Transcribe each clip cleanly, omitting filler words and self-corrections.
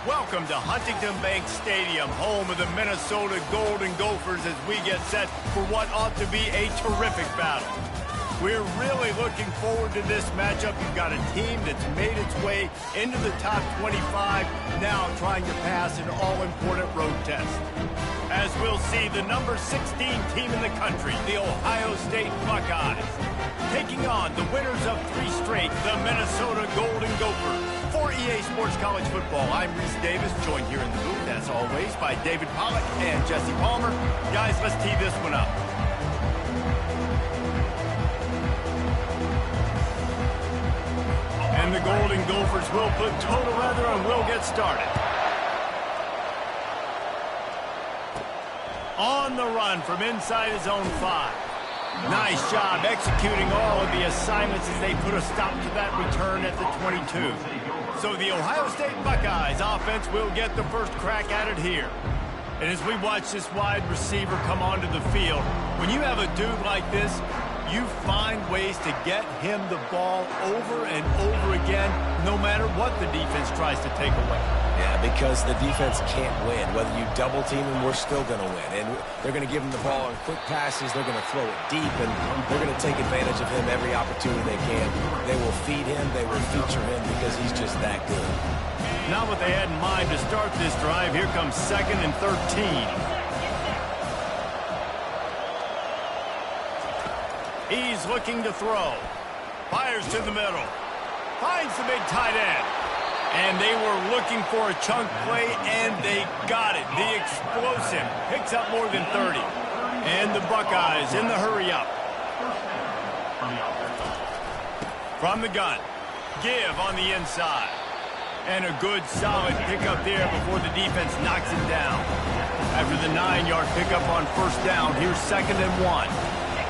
Welcome to Huntington Bank Stadium, home of the Minnesota Golden Gophers, as we get set for what ought to be a terrific battle. We're really looking forward to this matchup. You've got a team that's made its way into the top 25, now trying to pass an all-important road test. As we'll see, the number 16 team in the country, the Ohio State Buckeyes, taking on the winners of 3 straight, the Minnesota Golden Gophers. For EA Sports College Football, I'm Reese Davis, joined here in the booth, as always, by David Pollack and Jesse Palmer. Guys, let's tee this one up. And the Golden Gophers will put total leather and we'll get started. On the run from inside his own 5. Nice job executing all of the assignments as they put a stop to that return at the 22. So the Ohio State Buckeyes offense will get the first crack at it here. And as we watch this wide receiver come onto the field, when you have a dude like this, you find ways to get him the ball over and over again, no matter what the defense tries to take away. Yeah, because the defense can't win. Whether you double team him, we're still going to win. And they're going to give him the ball in quick passes. They're going to throw it deep, and they're going to take advantage of him every opportunity they can. They will feed him. They will feature him because he's just that good. Not what they had in mind to start this drive. Here comes 2nd and 13. He's looking to throw. Fires to the middle. Finds the big tight end. And they were looking for a chunk play, and they got it. The explosive picks up more than 30. And the Buckeyes in the hurry-up. From the gun. Give on the inside. And a good, solid pickup there before the defense knocks him down. After the 9-yard pickup on first down, here's 2nd and 1.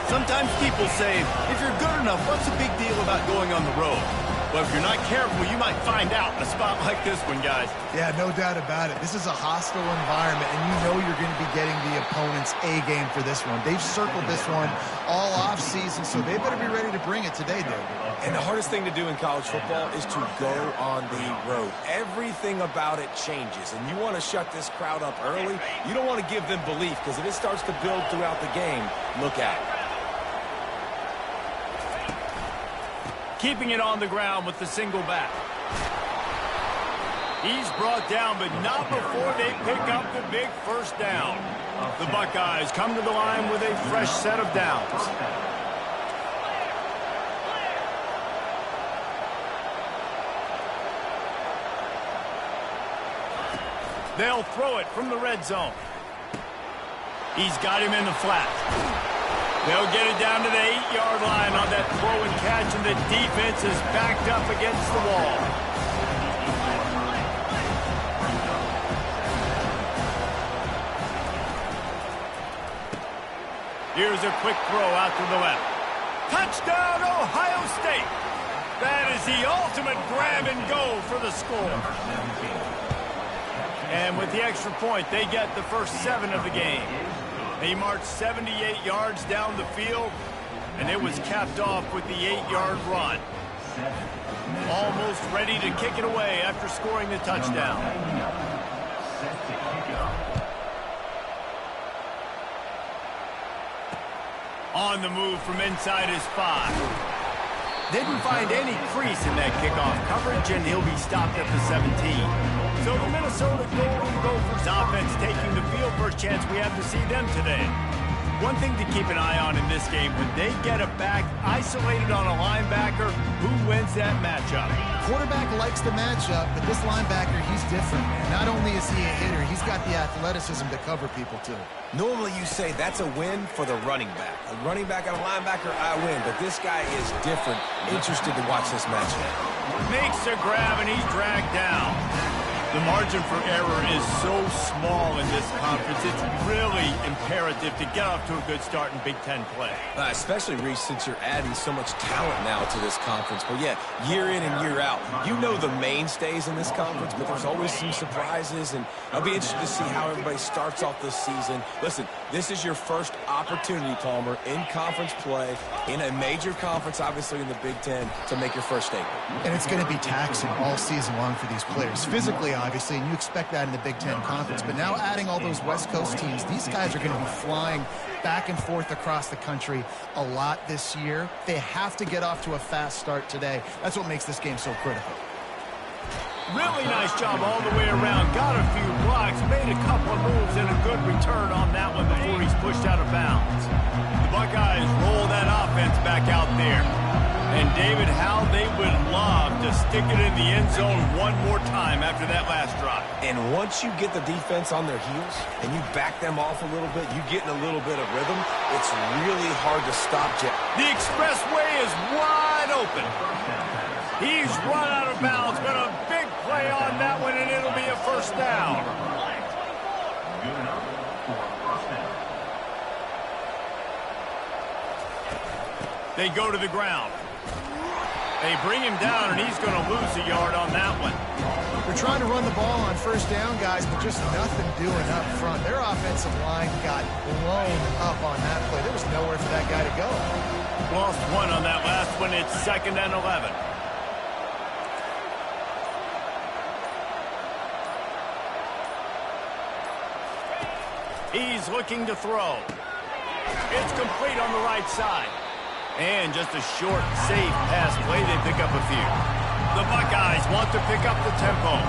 Sometimes people say, if you're good enough, what's the big deal about going on the road? Well, if you're not careful, you might find out in a spot like this one, guys. Yeah, no doubt about it. This is a hostile environment, and you know you're going to be getting the opponent's A-game for this one. They've circled this one all off-season, so they better be ready to bring it today, David. And the hardest thing to do in college football is to go on the road. Everything about it changes, and you want to shut this crowd up early. You don't want to give them belief, because if it starts to build throughout the game, look out. Keeping it on the ground with the single back. He's brought down, but not before they pick up the big first down. The Buckeyes come to the line with a fresh set of downs. They'll throw it from the red zone. He's got him in the flat. They'll get it down to the 8-yard line on that throw and catch, and the defense is backed up against the wall. Here's a quick throw out to the left. Touchdown, Ohio State! That is the ultimate grab and go for the score. And with the extra point, they get the first 7 of the game. He marched 78 yards down the field, and it was capped off with the 8-yard run. Almost ready to kick it away after scoring the touchdown. On the move from inside his 5. Didn't find any crease in that kickoff coverage, and he'll be stopped at the 17. So the Minnesota Golden Gophers offense taking the field. First chance we have to see them today. One thing to keep an eye on in this game, when they get a back isolated on a linebacker, who wins that matchup? Quarterback likes the matchup, but this linebacker, he's different, man. Not only is he a hitter, he's got the athleticism to cover people, too. Normally you say that's a win for the running back. A running back and a linebacker, I win. But this guy is different. Interested to watch this matchup. Makes a grab, and he's dragged down. The margin for error is so small in this conference, it's really imperative to get off to a good start in Big Ten play. Especially, Reese, since you're adding so much talent now to this conference. But, yeah, year in and year out, you know the mainstays in this conference, but there's always some surprises, and I'll be interested to see how everybody starts off this season. Listen, this is your first opportunity, Palmer, in conference play, in a major conference, obviously in the Big Ten, to make your first statement. And it's going to be taxing all season long for these players, physically on obviously, and you expect that in the Big Ten Conference. But now adding all those West Coast teams, these guys are going to be flying back and forth across the country a lot this year. They have to get off to a fast start today. That's what makes this game so critical. Really nice job all the way around. Got a few blocks, made a couple of moves, and a good return on that one before he's pushed out of bounds. The Buckeyes roll that offense back out there. And, David, how they would love to stick it in the end zone one more time after that last drive. And once you get the defense on their heels and you back them off a little bit, you get in a little bit of rhythm, it's really hard to stop Jeff. The expressway is wide open. He's run out of bounds, but a big play on that one, and it'll be a first down. They go to the ground. They bring him down, and he's going to lose a yard on that one. They're trying to run the ball on first down, guys, but just nothing doing up front. Their offensive line got blown up on that play. There was nowhere for that guy to go. Lost one on that last one. It's 2nd and 11. He's looking to throw. It's complete on the right side. And just a short, safe pass play. They pick up a few. The Buckeyes want to pick up the tempo.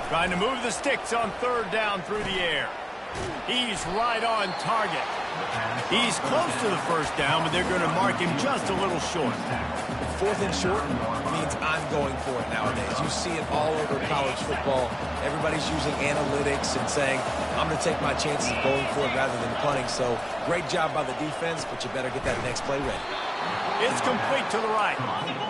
Trying to move the sticks on 3rd down through the air. He's right on target. He's close to the first down, but they're going to mark him just a little short. 4th and short means I'm going for it nowadays. You see it all over college football. Everybody's using analytics and saying, I'm going to take my chances of going for it rather than punting. So great job by the defense, but you better get that next play ready. It's complete to the right.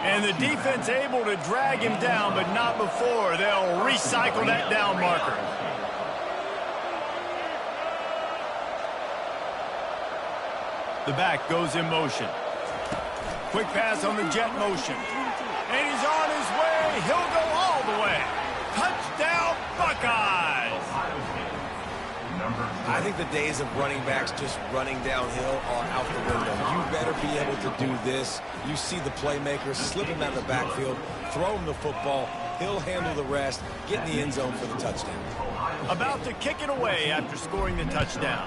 And the defense able to drag him down, but not before they'll recycle that down marker. The back goes in motion. Quick pass on the jet motion. And he's on his way. He'll go all the way. Touchdown, Buckeyes! I think the days of running backs just running downhill are out the window. You better be able to do this. You see the playmakers slip him out of the backfield, throw him the football. He'll handle the rest, get in the end zone for the touchdown. About to kick it away after scoring the touchdown.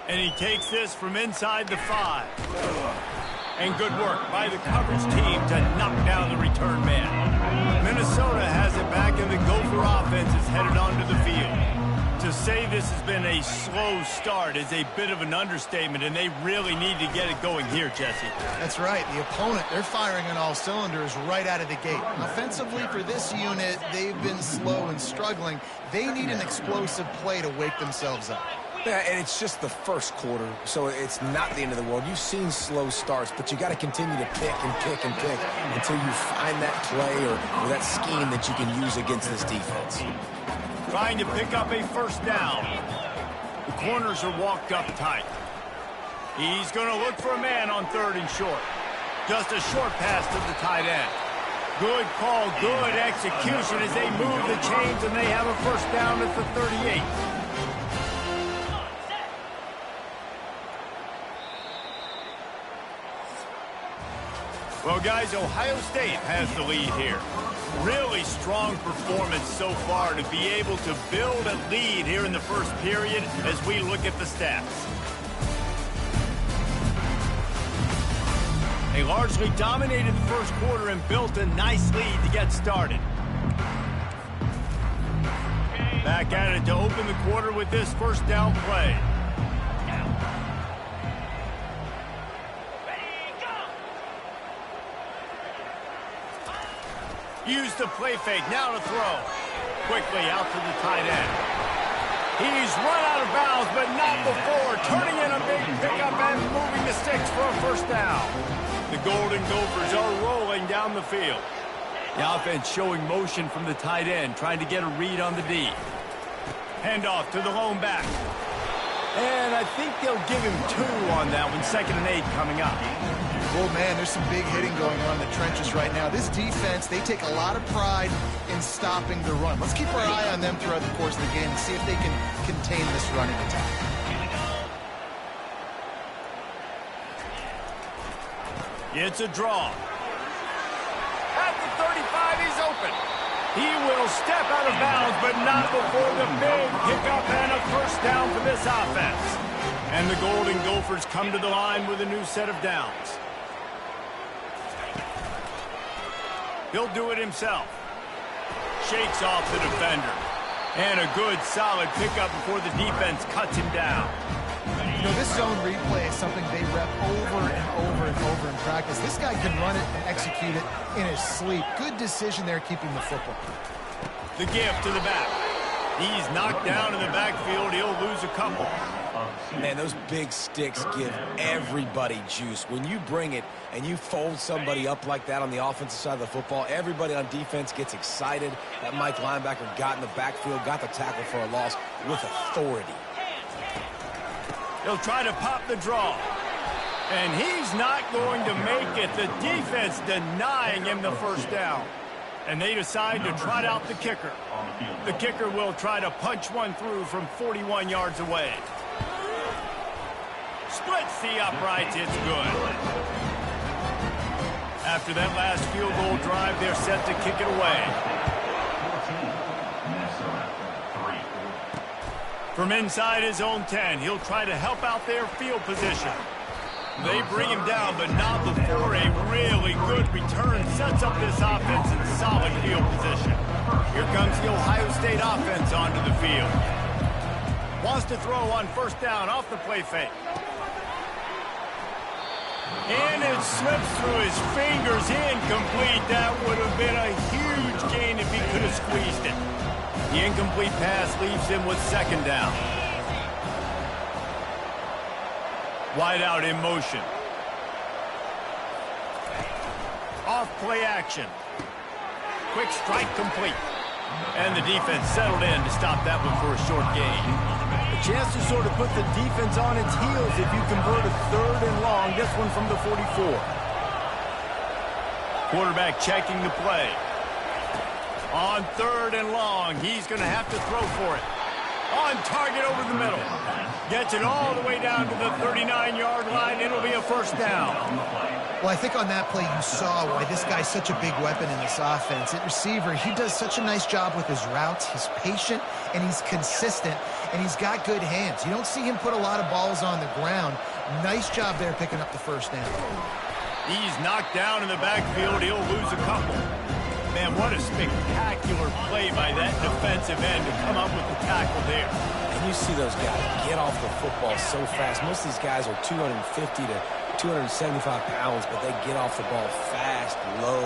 And he takes this from inside the 5. And good work by the coverage team to knock down the return man. Minnesota has it back, and the Gopher offense is headed onto the field. To say this has been a slow start is a bit of an understatement, and they really need to get it going here, Jesse. That's right. The opponent, they're firing on all cylinders right out of the gate. Offensively, for this unit, they've been slow and struggling. They need an explosive play to wake themselves up. Yeah, and it's just the first quarter, so it's not the end of the world. You've seen slow starts, but you got to continue to pick and pick and pick until you find that play or that scheme that you can use against this defense. Trying to pick up a first down. The corners are walked up tight. He's going to look for a man on 3rd and short. Just a short pass to the tight end. Good call, good execution as they move the chains, and they have a first down at the 38. Well, guys, Ohio State has the lead here. Really strong performance so far to be able to build a lead here in the first period as we look at the stats. They largely dominated the first quarter and built a nice lead to get started. Back at it to open the quarter with this first down play. Use the play fake, now to throw. Quickly out to the tight end. He's run out of bounds, but not before. Turning in a big pickup and moving the sticks for a first down. The Golden Gophers are rolling down the field. The offense showing motion from the tight end, trying to get a read on the D. Handoff to the lone back. And I think they'll give him 2 on that one. 2nd and 8 coming up. Oh, man, there's some big hitting going on in the trenches right now. This defense, they take a lot of pride in stopping the run. Let's keep our eye on them throughout the course of the game and see if they can contain this running attack. It's a draw. At the 35, he's open. He will step out of bounds, but not before the big pickup and a first down for this offense. And the Golden Gophers come to the line with a new set of downs. He'll do it himself. Shakes off the defender. And a good, solid pickup before the defense cuts him down. You know, this zone replay is something they rep over and over and over in practice. This guy can run it and execute it in his sleep. Good decision there keeping the football. The gift to the back. He's knocked down in the backfield. He'll lose a couple. Man, those big sticks give everybody juice. When you bring it and you fold somebody up like that on the offensive side of the football, everybody on defense gets excited. That Mike linebacker got in the backfield, got the tackle for a loss with authority. He'll try to pop the draw. And he's not going to make it. The defense denying him the first down. And they decide to trot out the kicker. The kicker will try to punch one through from 41 yards away. Splits the uprights. It's good. After that last field goal drive, they're set to kick it away. From inside his own 10, he'll try to help out their field position. They bring him down, but not before a really good return sets up this offense in solid field position. Here comes the Ohio State offense onto the field. Wants to throw on first down off the play fake. And it slips through his fingers, incomplete. That would have been a huge gain if he could have squeezed it. The incomplete pass leaves him with second down. Wide out in motion. Off play action. Quick strike complete. And the defense settled in to stop that one for a short gain. A chance to sort of put the defense on its heels if you convert a third and long. This one from the 44. Quarterback checking the play. On third and long, he's going to have to throw for it. On target over the middle. Gets it all the way down to the 39-yard line. It'll be a first down. Well, I think on that play you saw why this guy's such a big weapon in this offense. At receiver, he does such a nice job with his routes. He's patient, and he's consistent, and he's got good hands. You don't see him put a lot of balls on the ground. Nice job there picking up the first down. He's knocked down in the backfield. He'll lose a couple. Man, what a spectacular play by that defensive end to come up with the tackle there. And you see those guys get off the football so fast. Most of these guys are 250 to 275 pounds, but they get off the ball fast, low.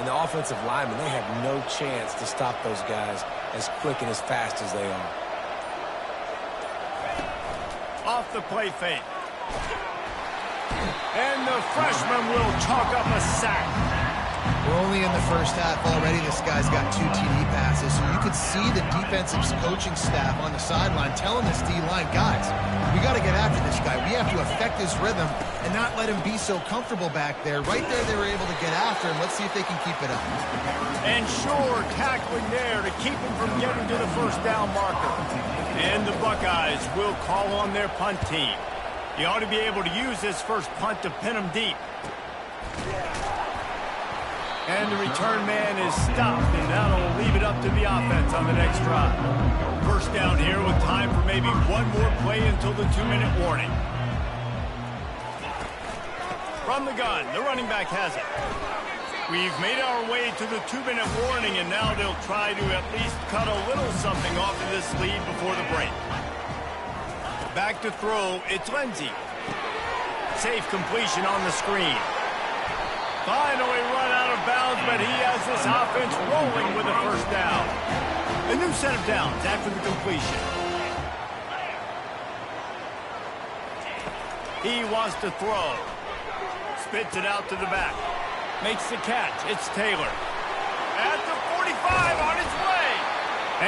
And the offensive linemen, they have no chance to stop those guys as quick and as fast as they are. Off the play fake. And the freshman will chalk up a sack. We're only in the first half already. This guy's got 2 TD passes, so you could see the defensive coaching staff on the sideline telling this D-line, guys, we got to get after this guy. We have to affect his rhythm and not let him be so comfortable back there. Right there, they were able to get after him. Let's see if they can keep it up. And sure, tackling there to keep him from getting to the first down marker. And the Buckeyes will call on their punt team. You ought to be able to use this first punt to pin them deep. And the return man is stopped, and that'll leave it up to the offense on the next drive. First down here with time for maybe one more play until the 2-minute warning. From the gun, the running back has it. We've made our way to the 2-minute warning, and now they'll try to at least cut a little something off of this lead before the break. Back to throw, it's Lindsey. Safe completion on the screen. Finally run out of bounds, but he has this offense rolling with a first down. A new set of downs after the completion. He wants to throw. Spits it out to the back. Makes the catch. It's Taylor. At the 45 on his way.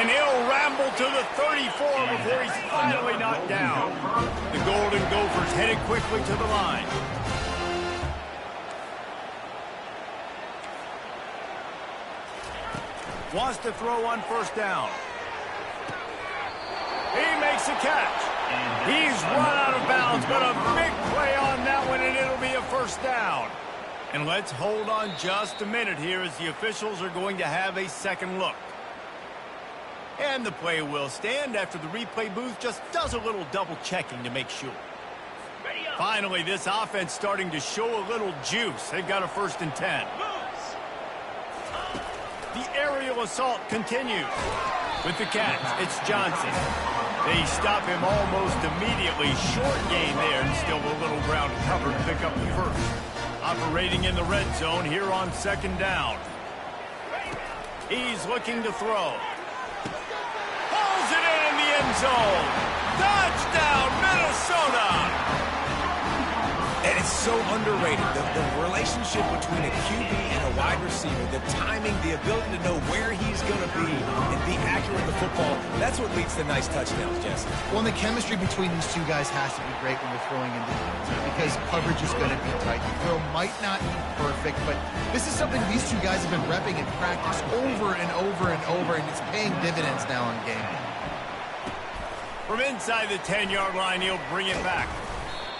And he'll ramble to the 34 before he's finally knocked down. The Golden Gophers headed quickly to the line. Wants to throw on first down. He makes a catch. He's run out of bounds, but a big play on that one, and it'll be a first down. And let's hold on just a minute here as the officials are going to have a second look. And the play will stand after the replay booth just does a little double checking to make sure. Finally, this offense starting to show a little juice. They've got a 1st and 10. The aerial assault continues. With the catch, it's Johnson. They stop him almost immediately. Short gain there, and still a little ground cover to pick up the first. Operating in the red zone here on 2nd down. He's looking to throw. Pulls it in the end zone. Touchdown, Minnesota! And it's so underrated. The relationship between a QB and a wide receiver, the timing, the ability to know where he's going to be and be accurate with the football, that's what leads to nice touchdowns, Jesse. Well, and the chemistry between these two guys has to be great when they're throwing into the end zone because coverage is going to be tight. The throw might not be perfect, but this is something these two guys have been repping in practice over and over and over, and it's paying dividends now in game. From inside the 10-yard line, he'll bring it back.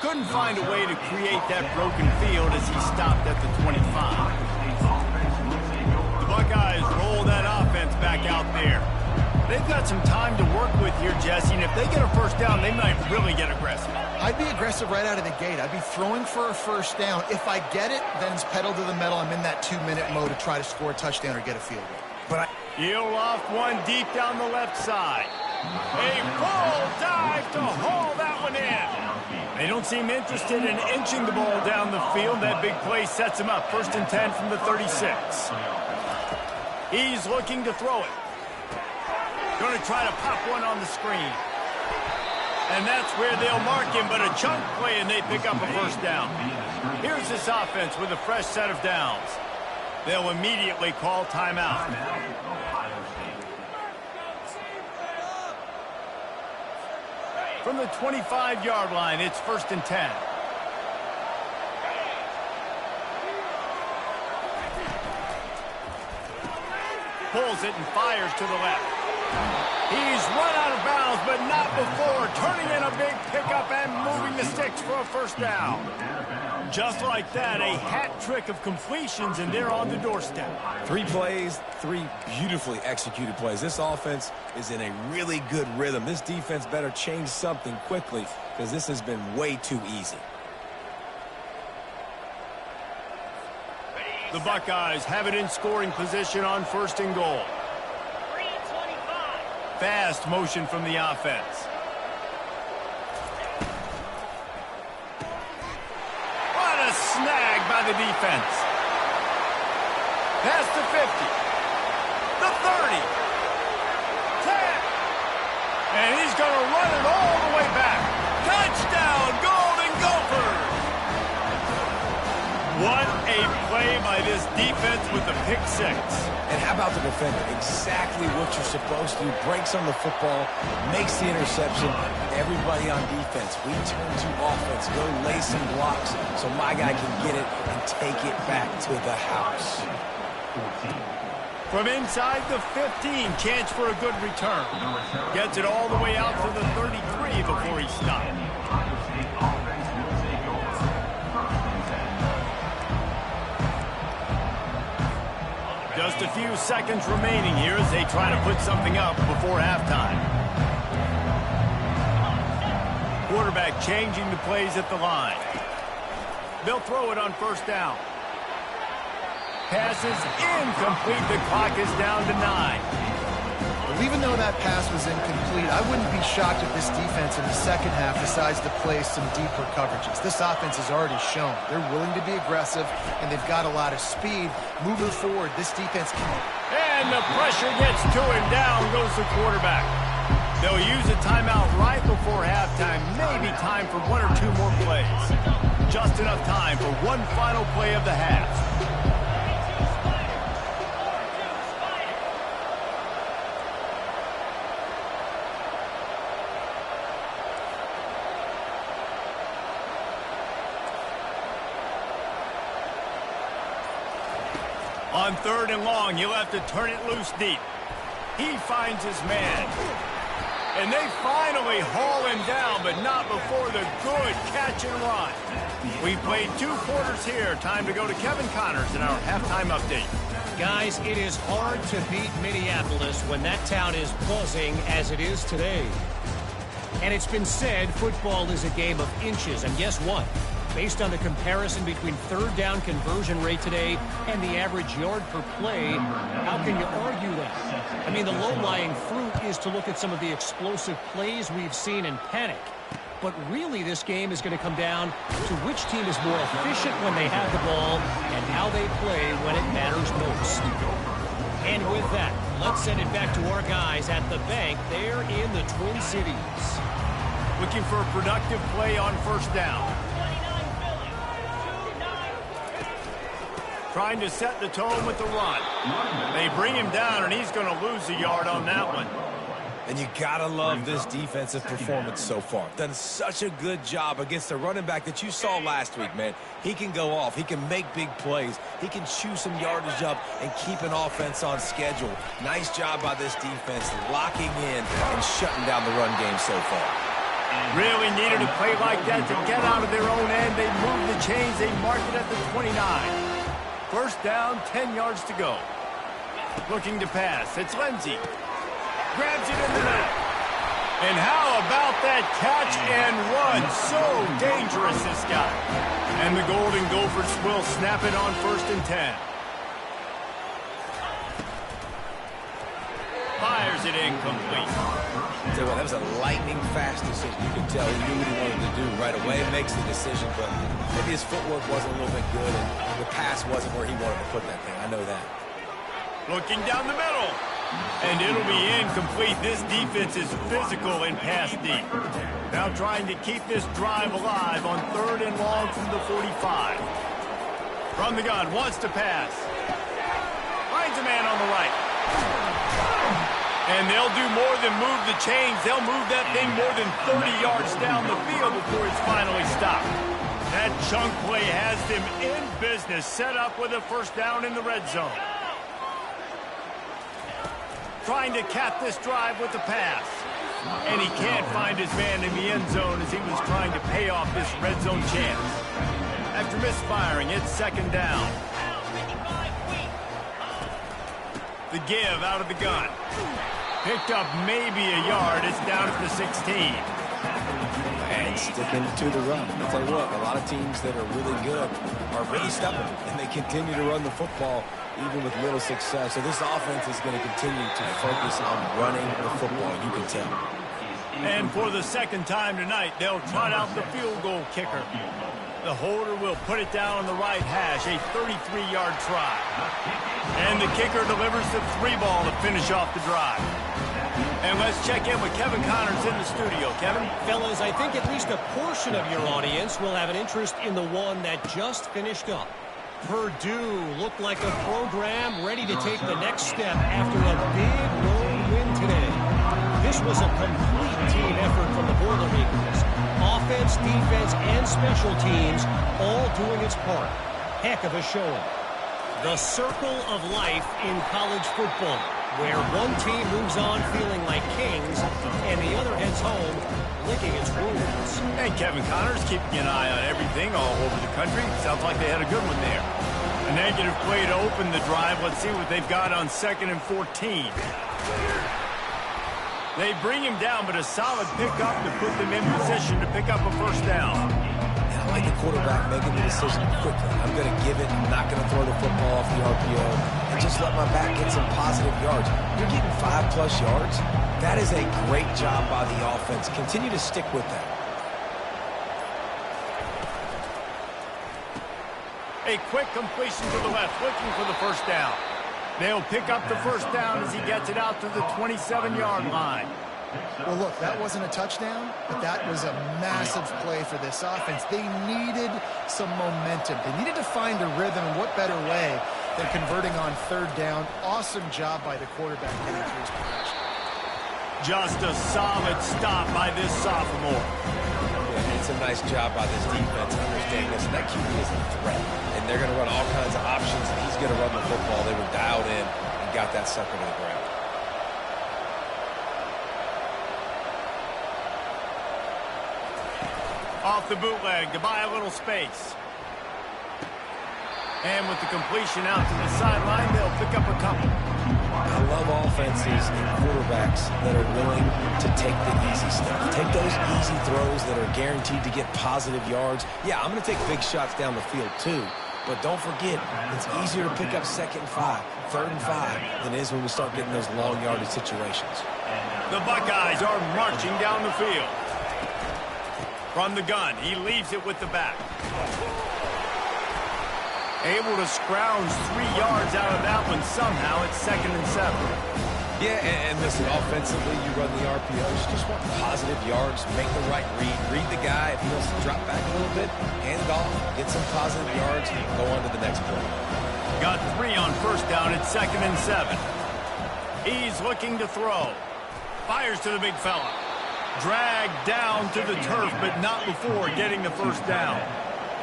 Couldn't find a way to create that broken field as he stopped at the 25. The Buckeyes roll that offense back out there. They've got some time to work with here, Jesse, and if they get a first down, they might really get aggressive. I'd be aggressive right out of the gate. I'd be throwing for a first down. If I get it, then it's pedal to the metal. I'm in that 2-minute mode to try to score a touchdown or get a field goal. He'll off one deep down the left side. A full dive to haul that one in. They don't seem interested in inching the ball down the field. That big play sets him up. 1st and 10 from the 36. He's looking to throw it. Going to try to pop one on the screen. And that's where they'll mark him, but a chunk play, and they pick up a first down. Here's this offense with a fresh set of downs. They'll immediately call timeout. From the 25-yard line, it's 1st and 10. Pulls it and fires to the left. He's run out of bounds, but not before turning in a big pickup and moving the sticks for a first down. Just like that, a hat trick of completions, and they're on the doorstep. 3 plays, 3 beautifully executed plays. This offense is in a really good rhythm. This defense better change something quickly because this has been way too easy. The Buckeyes have it in scoring position on 1st and goal. Fast motion from the offense. What a snag by the defense. Past the 50. The 30. 10. And he's going to run it all the way back. Touchdown, Golden Gophers. What a play by this defense with the pick 6. And how about the defender? Exactly what you're supposed to do. Breaks on the football, makes the interception. Everybody on defense, we turn to offense. Go lay some blocks so my guy can get it and take it back to the house. From inside the 15, chance for a good return. Gets it all the way out to the 33 before he stopped. Just a few seconds remaining here as they try to put something up before halftime. Quarterback changing the plays at the line. They'll throw it on first down. Pass is incomplete. The clock is down to 9. Well, even though that pass was incomplete, I wouldn't be shocked if this defense in the second half decides to play some deeper coverages. This offense has already shown they're willing to be aggressive, and they've got a lot of speed. Moving forward, this defense can... And the pressure gets to him. Down goes the quarterback. They'll use a timeout right before halftime. Maybe time for 1 or 2 more plays. Just enough time for one final play of the half. On 3rd and long, he'll have to turn it loose deep. He finds his man. And they finally haul him down, but not before the good catch and run. We played 2 quarters here. Time to go to Kevin Connors in our halftime update. Guys, it is hard to beat Minneapolis when that town is buzzing as it is today. And it's been said football is a game of inches. And guess what? Based on the comparison between 3rd down conversion rate today and the average yard per play, how can you argue that? I mean, the low-lying fruit is to look at some of the explosive plays we've seen in panic. But really, this game is going to come down to which team is more efficient when they have the ball and how they play when it matters most. And with that, let's send it back to our guys at the bank there in the Twin Cities. Looking for a productive play on 1st down. Trying to set the tone with the run. They bring him down, and he's going to lose a yard on that one. And you gotta love this defensive performance so far. Done such a good job against the running back that you saw last week, man. He can go off. He can make big plays. He can chew some yardage up and keep an offense on schedule. Nice job by this defense locking in and shutting down the run game so far. Really needed a play like that to get out of their own end. They moved the chains. They marked it at the 29. 1st down, 10 yards to go. Looking to pass. It's Lindsey. Grabs it in the net. And how about that catch and run? So dangerous, this guy. And the Golden Gophers will snap it on 1st and 10. Fires it incomplete. Tell you what, that was a lightning-fast decision. You can tell he knew what he wanted to do right away. Makes the decision, but maybe his footwork wasn't a little bit good, and the pass wasn't where he wanted to put that thing. I know that. Looking down the middle. And it'll be incomplete. This defense is physical and pass deep. Now trying to keep this drive alive on 3rd and long from the 45. From the gun, wants to pass. Finds a man on the right. And they'll do more than move the chains. They'll move that thing more than 30 yards down the field before it's finally stopped. That chunk play has them in business, set up with a 1st down in the red zone. Trying to cap this drive with the pass. And he can't find his man in the end zone as he was trying to pay off this red zone chance. After misfiring, it's 2nd down. The give out of the gun. Picked up maybe a yard. It's down at the 16. And sticking to the run. I'll tell you what, a lot of teams that are really good are really stubborn, and they continue to run the football even with little success. So this offense is going to continue to focus on running the football, you can tell. And for the 2nd time tonight, they'll trot out the field goal kicker. The holder will put it down on the right hash, a 33-yard try. And the kicker delivers the 3 ball to finish off the drive. And let's check in with Kevin Connors in the studio. Kevin? Fellas, I think at least a portion of your audience will have an interest in the one that just finished up. Purdue looked like a program ready to take the next step after a big road win today. This was a complete team effort from the Boilermakers. Offense, defense, and special teams all doing its part. Heck of a showing. The circle of life in college football, where one team moves on feeling like kings and the other heads home licking its wounds. And Kevin Connors keeping an eye on everything all over the country. Sounds like they had a good one there. A negative play to open the drive. Let's see what they've got on 2nd and 14. They bring him down, but a solid pickup to put them in position to pick up a 1st down. And I like the quarterback making the decision quickly. I'm going to give it. I'm not going to throw the football off the RPO and just let my back get some positive yards. You're getting 5+ yards. That is a great job by the offense. Continue to stick with that. A quick completion to the left, looking for the 1st down. They'll pick up the 1st down as he gets it out to the 27-yard line. Well, look, that wasn't a touchdown, but that was a massive play for this offense. They needed some momentum. They needed to find a rhythm, and what better way than converting on 3rd down. Awesome job by the quarterback getting through his progression. Just a solid stop by this sophomore. That's a nice job by this defense understanding this. And that QB is a threat. And they're going to run all kinds of options, and he's going to run the football. They were dialed in and got that sucker to the ground. Off the bootleg to buy a little space. And with the completion out to the sideline, they'll pick up a couple. I love offenses and quarterbacks that are willing to take the easy stuff. Take those easy throws that are guaranteed to get positive yards. Yeah, I'm going to take big shots down the field too. But don't forget, it's easier to pick up 2nd and 5, 3rd and 5 than it is when we start getting those long yardage situations. The Buckeyes are marching down the field. From the gun, he leaves it with the back. Able to scrounge 3 yards out of that one somehow. It's 2nd and 7. Yeah, and listen, offensively, you run the RPOs. You just want positive yards, make the right read. Read the guy. If he wants to drop back a little bit, hand it off, get some positive yards, go on to the next play. Got 3 on 1st down. It's 2nd and 7. He's looking to throw. Fires to the big fella. Dragged down to the turf, but not before getting the 1st down.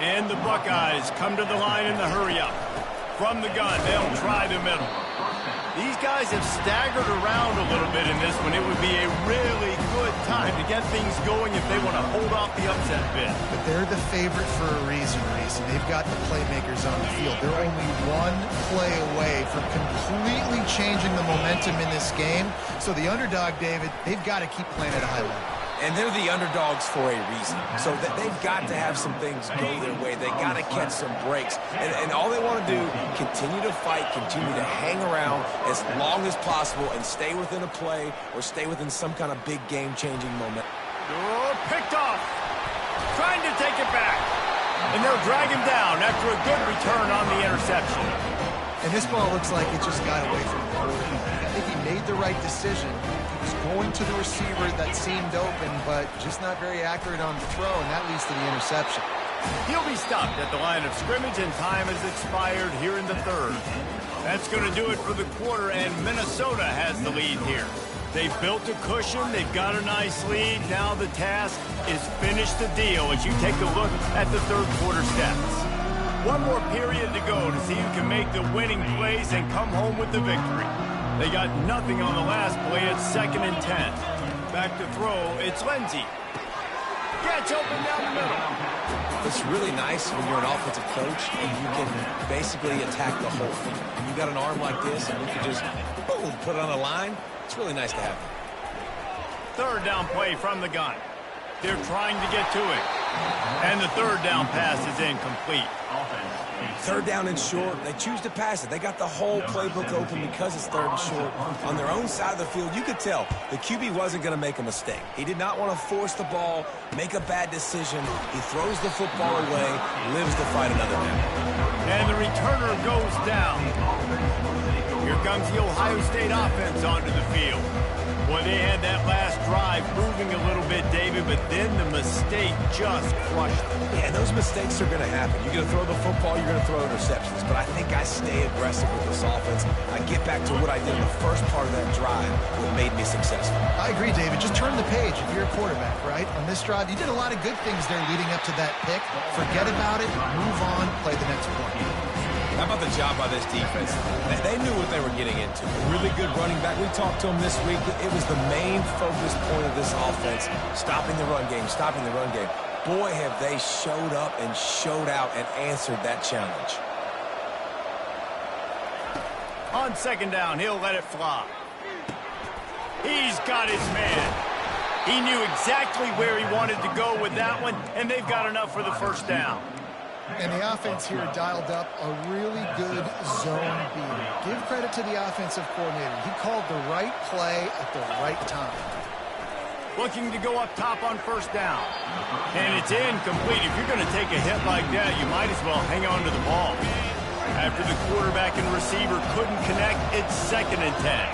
And the Buckeyes come to the line in the hurry-up. From the gun, they'll try the middle. These guys have staggered around a little bit in this one. It would be a really good time to get things going if they want to hold off the upset bid. But they're the favorite for a reason, Reese, and they've got the playmakers on the field. They're only 1 play away from completely changing the momentum in this game. So the underdog, David, they've got to keep playing at a high level. And they're the underdogs for a reason. So that they've got to have some things go their way. They got to catch some breaks. And all they want to do, continue to fight, continue to hang around as long as possible and stay within a play or stay within some kind of big game-changing moment. Oh, picked off. Trying to take it back. And they'll drag him down after a good return on the interception. And this ball looks like it just got away from the quarterback. I think he made the right decision. He was going to the receiver that seemed open, but just not very accurate on the throw, and that leads to the interception. He'll be stopped at the line of scrimmage, and time has expired here in the 3rd. That's going to do it for the quarter, and Minnesota has the lead here. They've built a cushion. They've got a nice lead. Now the task is finish the deal as you take a look at the 3rd quarter stats. 1 more period to go to see who can make the winning plays and come home with the victory. They got nothing on the last play. It's 2nd and 10. Back to throw. It's Lindsey. Catch open down the middle. It's really nice when you're an offensive coach and you can basically attack the whole field. When you got an arm like this and you can just, boom, put it on the line, it's really nice to have. 3rd down play from the gun. They're trying to get to it. And the 3rd down pass is incomplete. 3rd down and short. They choose to pass it. They got the whole playbook open because it's 3rd and short. On their own side of the field, you could tell the QB wasn't going to make a mistake. He did not want to force the ball, make a bad decision. He throws the football away, lives to fight another down. And the returner goes down. Here comes the Ohio State offense onto the field. Boy, they had that last drive moving a little bit, David, but then the mistake just crushed them. Yeah, those mistakes are going to happen. You're going to throw the football, you're going to throw interceptions. But I think I stay aggressive with this offense. I get back to what I did in the first part of that drive, what made me successful. I agree, David. Just turn the page if you're a quarterback, right? On this drive, you did a lot of good things there leading up to that pick. Forget about it, move on, play the next play. How about the job by this defense? They knew what they were getting into. A really good running back. We talked to him this week. It was the main focus point of this offense, stopping the run game, stopping the run game. Boy, have they showed up and showed out and answered that challenge. On 2nd down, he'll let it fly. He's got his man. He knew exactly where he wanted to go with that one, and they've got enough for the 1st down. And the offense here dialed up a really good zone beat. Give credit to the offensive coordinator. He called the right play at the right time. Looking to go up top on 1st down. And it's incomplete. If you're going to take a hit like that, you might as well hang on to the ball. After the quarterback and receiver couldn't connect, it's 2nd and 10.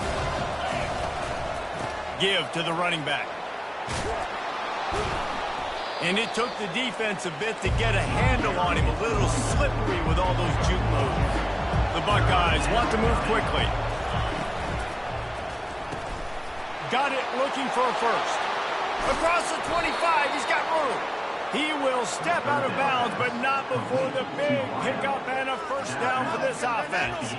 Give to the running back. And it took the defense a bit to get a handle on him, a little slippery with all those juke moves. The Buckeyes want to move quickly. Got it, looking for a 1st. Across the 25, he's got room. He will step out of bounds, but not before the big pickup and a first down for this offense.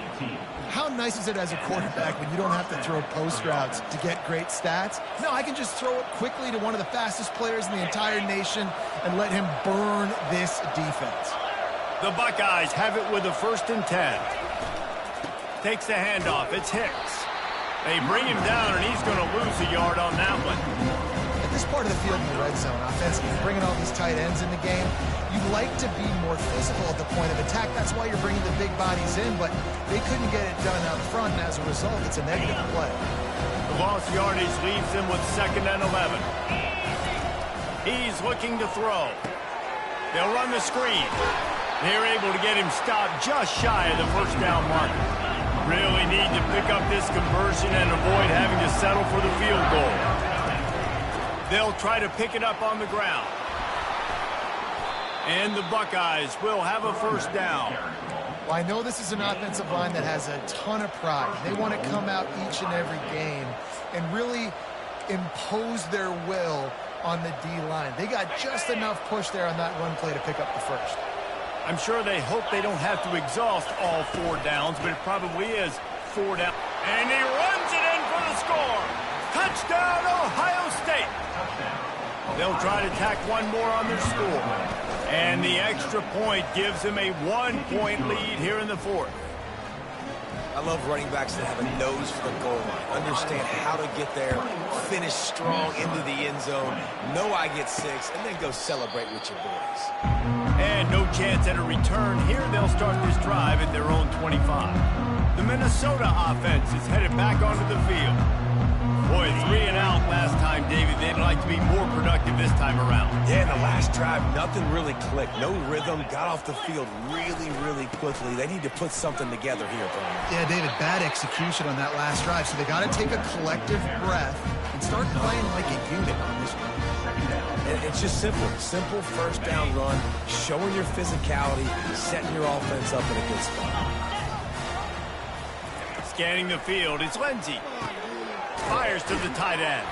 How nice is it as a quarterback when you don't have to throw post routes to get great stats? No, I can just throw it quickly to one of the fastest players in the entire nation and let him burn this defense. The Buckeyes have it with a 1st and 10. Takes the handoff. It's Hicks. They bring him down, and he's going to lose a yard on that one. At this part of the field in the red zone, offensively, bringing all these tight ends in the game, you'd like to be more physical at the point of attack. That's why you're bringing the big bodies in, but they couldn't get it done out front, and as a result, it's a negative play. The lost yardage leaves them with 2nd and 11. He's looking to throw. They'll run the screen. They're able to get him stopped just shy of the first down mark. Really need to pick up this conversion and avoid having to settle for the field goal. They'll try to pick it up on the ground. And the Buckeyes will have a first down. Well, I know this is an offensive line that has a ton of pride. They want to come out each and every game and really impose their will on the D-line. They got just enough push there on that run play to pick up the first. I'm sure they hope they don't have to exhaust all 4 downs, but it probably is 4 down. And he runs it in for the score. Touchdown, Ohio State. They'll try to tack one more on their score. And the extra point gives them a 1-point lead here in the 4th. I love running backs that have a nose for the goal line. Understand how to get there, finish strong into the end zone, know I get 6, and then go celebrate with your boys. And no chance at a return. Here they'll start this drive at their own 25. The Minnesota offense is headed back onto the field. Boy, 3 and out last time, David. They'd like to be more productive this time around. Yeah, in the last drive, nothing really clicked. No rhythm, got off the field really, really quickly. They need to put something together here, Brian. Yeah, David, bad execution on that last drive. So they got to take a collective breath and start playing like a unit on this one. It's just simple. Simple first down run, showing your physicality, setting your offense up in a good spot. Scanning the field, it's Lindsey. Fires to the tight end.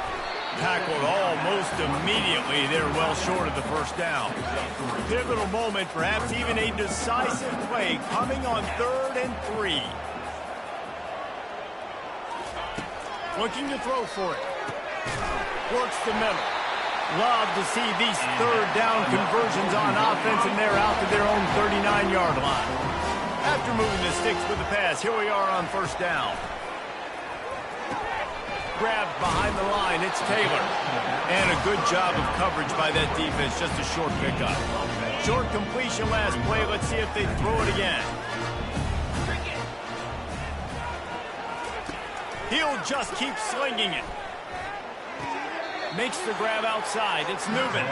Tackled almost immediately. They're well short of the first down. Pivotal moment, perhaps even a decisive play coming on 3rd and 3. Looking to throw for it. Works the middle. Love to see these 3rd down conversions on offense, and they're out to their own 39-yard line. After moving the sticks with the pass, here we are on 1st down. Grabbed behind the line, it's Taylor. And a good job of coverage by that defense, just a short pickup. Short completion last play, let's see if they throw it again. He'll just keep slinging it. Makes the grab outside, it's Newman.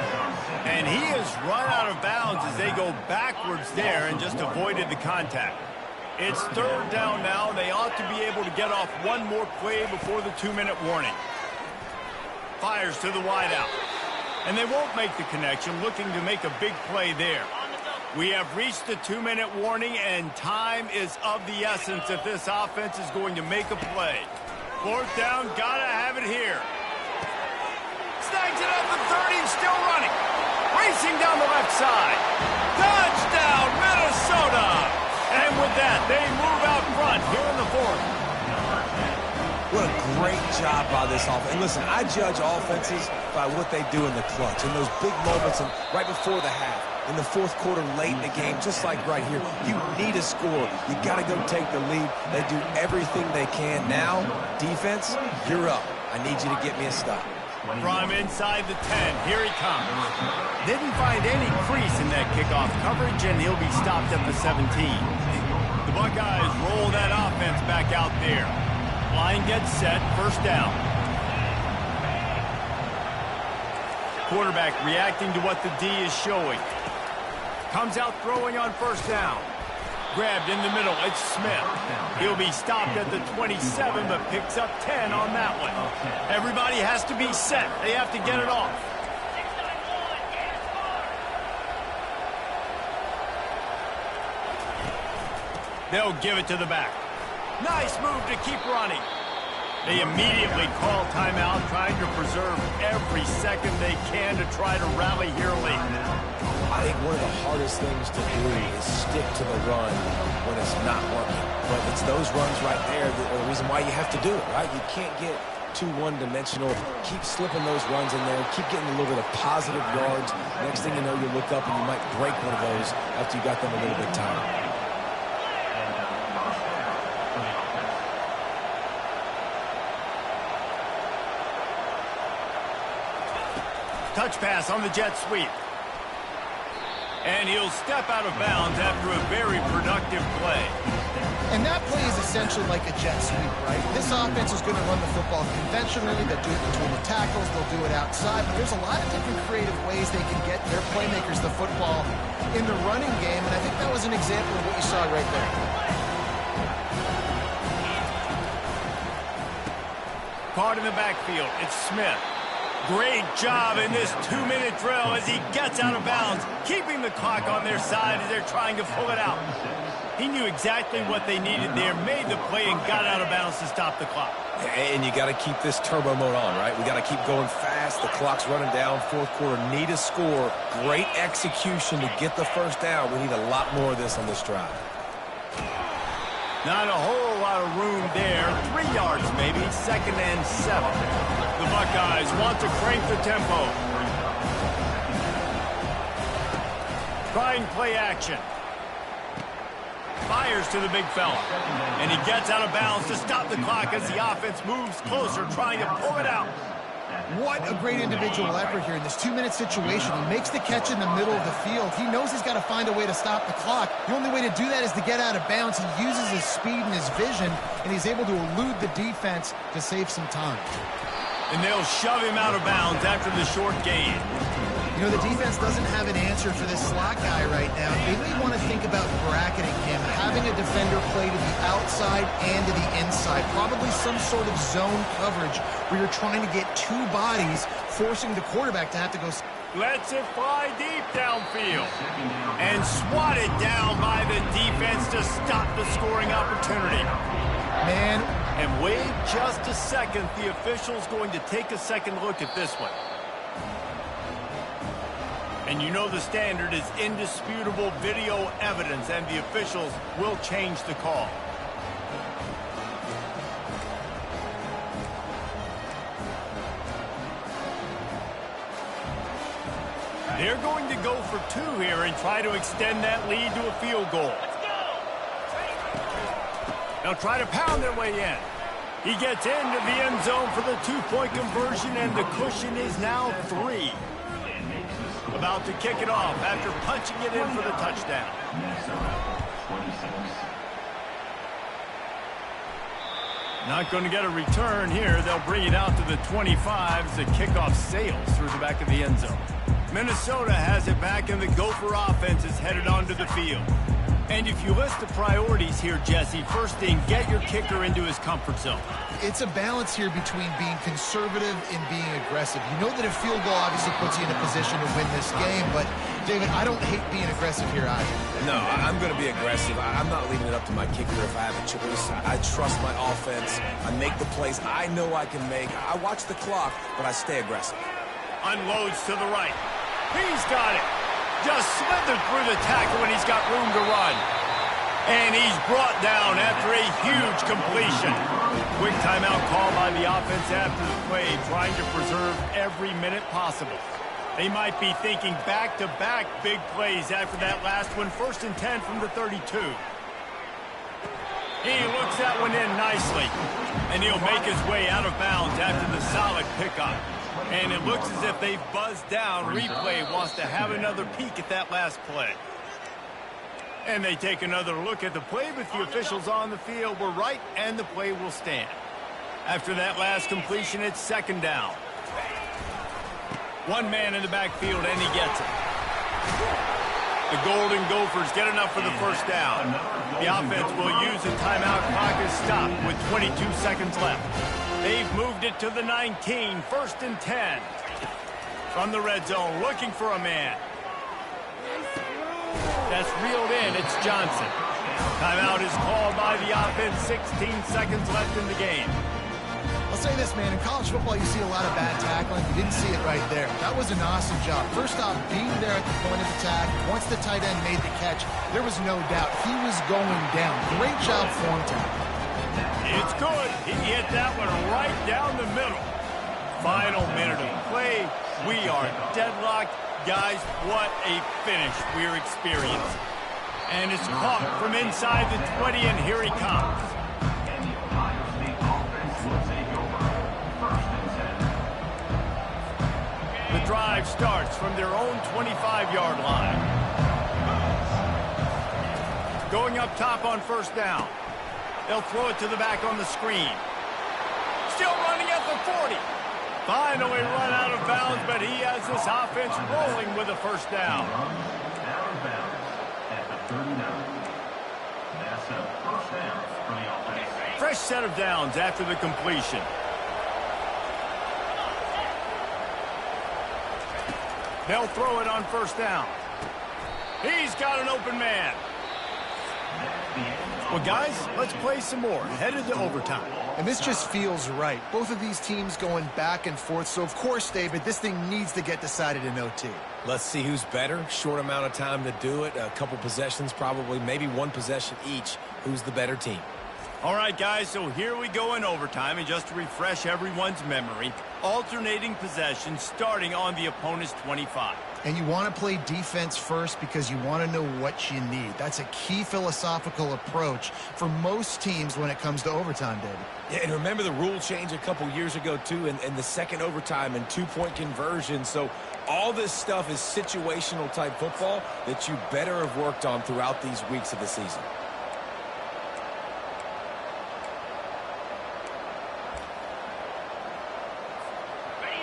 And he has run out of bounds as they go backwards there and just avoided the contact. It's 3rd down now. They ought to be able to get off one more play before the 2-minute warning. Fires to the wideout. And they won't make the connection, looking to make a big play there. We have reached the 2-minute warning, and time is of the essence if this offense is going to make a play. 4th down, gotta have it here. Snags it at the 30, still running. Racing down the left side. Touchdown, Minnesota! And with that, they move out front here in the 4th. What a great job by this offense. And listen, I judge offenses by what they do in the clutch, in those big moments and right before the half, in the 4th quarter, late in the game, just like right here. You need a score. You got to go take the lead. They do everything they can. Now, defense, you're up. I need you to get me a stop. From inside the 10, here he comes. Didn't find any crease in that kickoff coverage, and he'll be stopped at the 17. The Buckeyes roll that offense back out there. Line gets set, 1st down. Quarterback reacting to what the D is showing. Comes out throwing on 1st down. Grabbed in the middle, it's Smith. He'll be stopped at the 27, but picks up 10 on that one. Everybody has to be set. They have to get it off. They'll give it to the back. Nice move to keep running. They immediately call timeout, trying to preserve every second they can to try to rally here late. I think one of the hardest things to do is stick to the run when it's not working. But it's those runs right there that are the reason why you have to do it, right? You can't get too one-dimensional. Keep slipping those runs in there. Keep getting a little bit of positive yards. Next thing you know, you look up and you might break one of those after you got them a little bit tired. Touch pass on the jet sweep. And he'll step out of bounds after a very productive play. And that play is essentially like a jet sweep, right? This offense is going to run the football conventionally. They'll do it between the tackles. They'll do it outside. But there's a lot of different creative ways they can get their playmakers the football in the running game. And I think that was an example of what you saw right there. Caught in the backfield. It's Smith. Great job in this 2-minute drill as he gets out of bounds, keeping the clock on their side as they're trying to pull it out. He knew exactly what they needed there, made the play, and got out of bounds to stop the clock. And you got to keep this turbo mode on, right? We got to keep going fast. The clock's running down. Fourth quarter, need a score. Great execution to get the first down. We need a lot more of this on this drive. Not a whole lot of room there. 3 yards maybe, 2nd and 7. The Buckeyes want to crank the tempo. Trying play action. Fires to the big fella. And he gets out of bounds to stop the clock as the offense moves closer, trying to pull it out. What a great individual effort here in this 2-minute situation. He makes the catch in the middle of the field. He knows he's got to find a way to stop the clock. The only way to do that is to get out of bounds. He uses his speed and his vision, and he's able to elude the defense to save some time. And they'll shove him out of bounds after the short gain. You know, the defense doesn't have an answer for this slot guy right now. They may want to think about bracketing him, having a defender play to the outside and to the inside. Probably some sort of zone coverage where you're trying to get 2 bodies, forcing the quarterback to have to go. Lets it fly deep downfield. And swatted down by the defense to stop the scoring opportunity. Man. And wait just a second. The official's going to take a second look at this one. And you know the standard is indisputable video evidence, and the officials will change the call. They're going to go for 2 here and try to extend that lead to a field goal. They'll try to pound their way in. He gets into the end zone for the 2-point conversion, and the cushion is now 3. About to kick it off after punching it in for the touchdown. Not going to get a return here. They'll bring it out to the 25 as the kickoff sails through the back of the end zone. Minnesota has it back, and the Gopher offense is headed onto the field. And if you list the priorities here, Jesse, first thing, get your kicker into his comfort zone. It's a balance here between being conservative and being aggressive. You know that a field goal obviously puts you in a position to win this game, but, David, I don't hate being aggressive here either. No, I'm going to be aggressive. I'm not leaving it up to my kicker if I have a choice. I trust my offense. I make the plays I know I can make. I watch the clock, but I stay aggressive. Unloads to the right. He's got it. Just slithered through the tackle, and he's got room to run. And he's brought down after a huge completion. Quick timeout call by the offense after the play, trying to preserve every minute possible. They might be thinking back-to-back big plays after that last one. 1st and 10 from the 32. He looks that one in nicely. And he'll make his way out of bounds after the solid pickup. And it looks as if they've buzzed down. Replay wants to have another peek at that last play. And they take another look at the play, but the officials on the field were right, and the play will stand. After that last completion, it's 2nd down. 1 man in the backfield, and he gets it. The Golden Gophers get enough for the first down. The offense will use a timeout. Clock is stopped with 22 seconds left. They've moved it to the 19, 1st and 10. From the red zone, looking for a man. That's reeled in. It's Johnson. Timeout is called by the offense. 16 seconds left in the game. I'll say this, man. In college football, you see a lot of bad tackling. You didn't see it right there. That was an awesome job. First off, being there at the point of attack. Once the tight end made the catch, there was no doubt he was going down. Great job form tackle. It's good. He hit that one right down the middle. Final minute of play. We are deadlocked. Guys, what a finish we're experiencing. And it's caught from inside the 20, and here he comes. The drive starts from their own 25-yard line. Going up top on first down. They'll throw it to the back on the screen. Still running at the 40. Finally run out of bounds, but he has this offense rolling with a first down. Out of bounds at the 39. That's a first down for the offense. Fresh set of downs after the completion. They'll throw it on first down. He's got an open man. Well, guys, let's play some more. Headed to overtime. And this just feels right. Both of these teams going back and forth. So, of course, David, this thing needs to get decided in OT. Let's see who's better. Short amount of time to do it. A couple possessions probably. Maybe one possession each. Who's the better team? All right, guys, so here we go in overtime. And just to refresh everyone's memory, alternating possessions starting on the opponent's 25. And you want to play defense first because you want to know what you need. That's a key philosophical approach for most teams when it comes to overtime, David. Yeah, and remember the rule change a couple years ago, too, and the second overtime and two-point conversion. So all this stuff is situational type football that you better have worked on throughout these weeks of the season.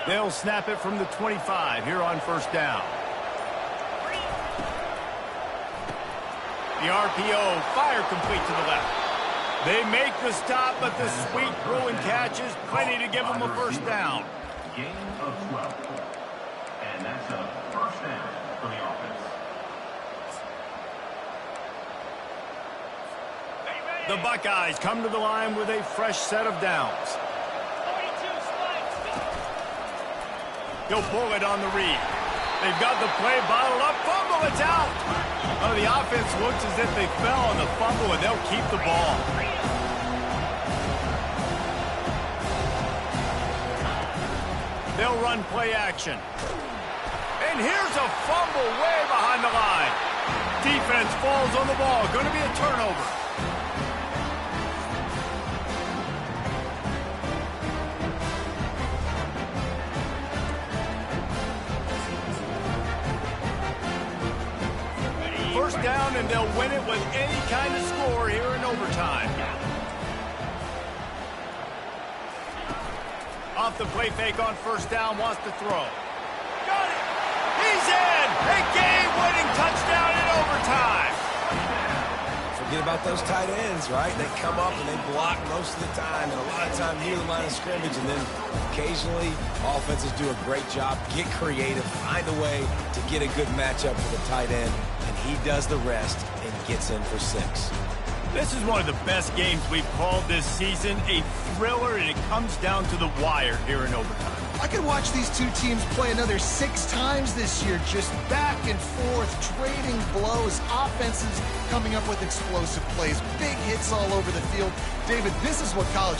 They'll snap it from the 25 here on first down. The RPO, fire complete to the left. They make the stop, but the sweet throw and catch is plenty to give them a first down. Gain of 12. And that's a first down for the offense. The Buckeyes come to the line with a fresh set of downs. He'll pull it on the read. They've got the play bottled up. Fumble, it's out. Oh, the offense looks as if they fell on the fumble, and they'll keep the ball. They'll run play action. And here's a fumble way behind the line. Defense falls on the ball. Going to be a turnover. First down, and they'll win it with any kind of score here in overtime. Off the play fake on first down, wants to throw. Got it! He's in! A game-winning touchdown in overtime! Forget about those tight ends, right? They come up and they block most of the time, and a lot of time near the line of scrimmage, and then occasionally offenses do a great job, get creative, find a way to get a good matchup for the tight end, and he does the rest and gets in for 6. This is one of the best games we've called this season, a thriller, and it comes down to the wire here in overtime. I could watch these two teams play another 6 times this year, just back and forth, trading blows, offenses coming up with explosive plays, big hits all over the field. David, this is what college football